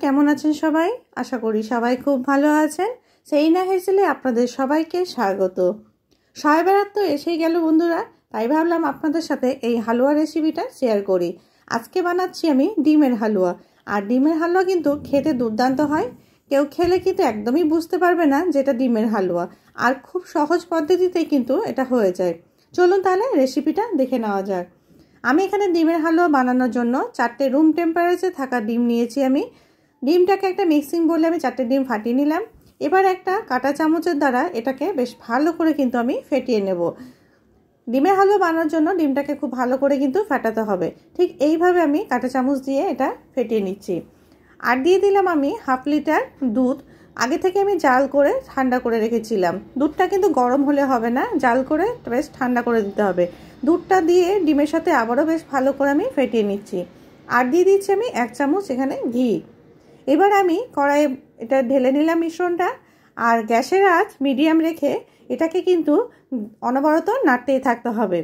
কেমন আছেন সবাই? আশা করি সবাই খুব ভালো আছেন। সেইনা হেসেলে আপনাদের সবাইকে স্বাগত। শবে বরাত তো এসেই গেল বন্ধুরা, তাই ভাবলাম আপনাদের সাথে এই হালুয়া রেসিপিটা শেয়ার করি। আজকে বানাচ্ছি আমি ডিমের হালুয়া। আর ডিমের হালুয়া কিন্তু খেতে দুর্দান্ত হয়। কেউ খেলে কিন্তু একদমই বুঝতে পারবে না যে এটা ডিমের হালুয়া। আর খুব সহজ পদ্ধতিতেই কিন্তু এটা হয়ে যায়। চলুন তাহলে রেসিপিটা দেখে নেওয়া যাক। আমি এখানে ডিমের হালুয়া বানানোর জন্য 4টে রুম টেম্পারেচারে থাকা ডিম নিয়েছি। আমি ডিমটাকে একটা মিক্সিং বলে আমি 4টে ডিম ফাটিয়ে নিলাম। এবার একটা কাঁটা চামচের দ্বারা এটাকে বেশ ভালো করে কিন্তু আমি ফেটিয়ে নেব। ডিমের হালুয়া বানানোর জন্য ডিমটাকে খুব ভালো করে কিন্তু ফাটাতে হবে। ঠিক এইভাবে আমি কাঁটা চামচ দিয়ে এটা ফেটিয়ে নিচ্ছি। আর দিয়ে দিলাম আমি হাফ লিটার দুধ। আগে থেকে আমি জাল করে ঠান্ডা করে রেখেছিলাম। দুধটা কিন্তু গরম হলে হবে না, জাল করে বেশ ঠান্ডা করে দিতে হবে। দুধটা দিয়ে ডিমের সাথে আবারও বেশ ভালো করে আমি ফেটিয়ে নিচ্ছি। আর দিয়ে দিচ্ছি আমি 1 চামচ এখানে ঘি। এবার আমি কড়াইয়ে এটা ঢেলে নিলাম মিশ্রণটা। আর গ্যাসের আঁচ মিডিয়াম রেখে এটাকে কিন্তু অনবরত নাড়তেই থাকতে হবে।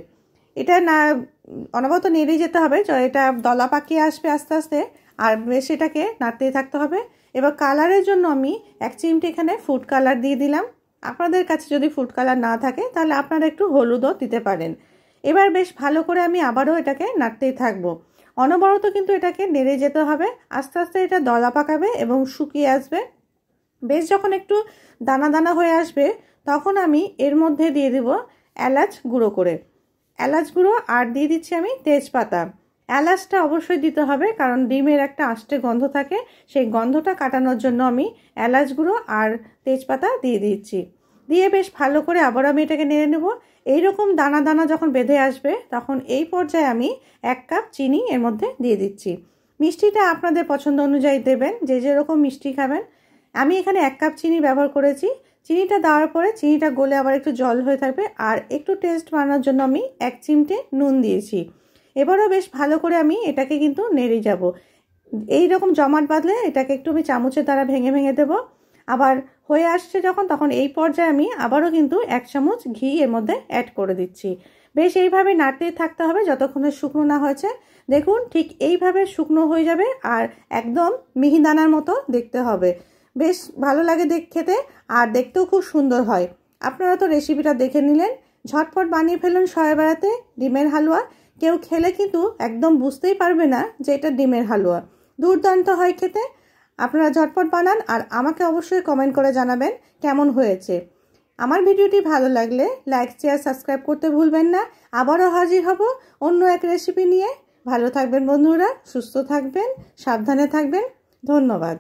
এটা না অনবরত নেড়ে যেতে হবে, এটা দলা পাকিয়ে আসবে আস্তে আস্তে। আর বেশ এটাকে নাড়তেই থাকতে হবে। এবার কালারের জন্য আমি 1 চিমটি এখানে ফুড কালার দিয়ে দিলাম। আপনাদের কাছে যদি ফুড কালার না থাকে তাহলে আপনারা একটু হলুদও দিতে পারেন। এবার বেশ ভালো করে আমি আবারও এটাকে নাড়তেই থাকবো। অনবরত কিন্তু এটাকে নেড়ে যেতে হবে। আস্তে আস্তে এটা দলা পাকাবে এবং শুকিয়ে আসবে। বেশ যখন একটু দানা দানা হয়ে আসবে তখন আমি এর মধ্যে দিয়ে দেব এলাচ গুঁড়ো করে। এলাচ গুঁড়ো আর দিয়ে দিচ্ছি আমি তেজপাতা। এলাচটা অবশ্যই দিতে হবে, কারণ ডিমের একটা আষ্টে গন্ধ থাকে, সেই গন্ধটা কাটানোর জন্য আমি এলাচ গুঁড়ো আর তেজপাতা দিয়ে দিচ্ছি। দিয়ে বেশ ভালো করে আবার আমি এটাকে নেড়ে নেব। এইরকম দানা দানা যখন বেঁধে আসবে তখন এই পর্যায়ে আমি 1 কাপ চিনি এর মধ্যে দিয়ে দিচ্ছি। মিষ্টিটা আপনাদের পছন্দ অনুযায়ী দেবেন, যে যেরকম মিষ্টি খাবেন। আমি এখানে 1 কাপ চিনি ব্যবহার করেছি। চিনিটা দেওয়ার পরে চিনিটা গলে আবার একটু জল হয়ে থাকবে। আর একটু টেস্ট বানানোর জন্য আমি 1 চিমটে নুন দিয়েছি। এবারও বেশ ভালো করে আমি এটাকে কিন্তু নেড়ে যাব। এই রকম জমাট বাঁধলে এটাকে একটু আমি চামচের দ্বারা ভেঙে ভেঙে দেব। আবার হয়ে আসছে যখন, তখন এই পর্যায়ে আমি আবারও কিন্তু 1 চামচ ঘি এর মধ্যে অ্যাড করে দিচ্ছি। বেশ এইভাবে নাড়তেই থাকতে হবে যতক্ষণে শুকনো না হয়েছে। দেখুন ঠিক এইভাবে শুকনো হয়ে যাবে আর একদম মিহিদানার মতো দেখতে হবে। বেশ ভালো লাগে খেতে, আর দেখতেও খুব সুন্দর হয়। আপনারা তো রেসিপিটা দেখে নিলেন। ঝটপট বানিয়ে ফেলুন শবে বরাতে ডিমের হালুয়া। কেউ খেলে কিন্তু একদম বুঝতেই পারবে না যে এটা ডিমের হালুয়া। দুর্দান্ত হয় খেতে। আপনারা ঝটপট বানান আর আমাকে অবশ্যই কমেন্ট করে জানাবেন কেমন হয়েছে। আমার ভিডিওটি ভালো লাগলে লাইক, শেয়ার, সাবস্ক্রাইব করতে ভুলবেন না। আবারও হাজির হব অন্য এক রেসিপি নিয়ে। ভালো থাকবেন বন্ধুরা, সুস্থ থাকবেন, সাবধানে থাকবেন। ধন্যবাদ।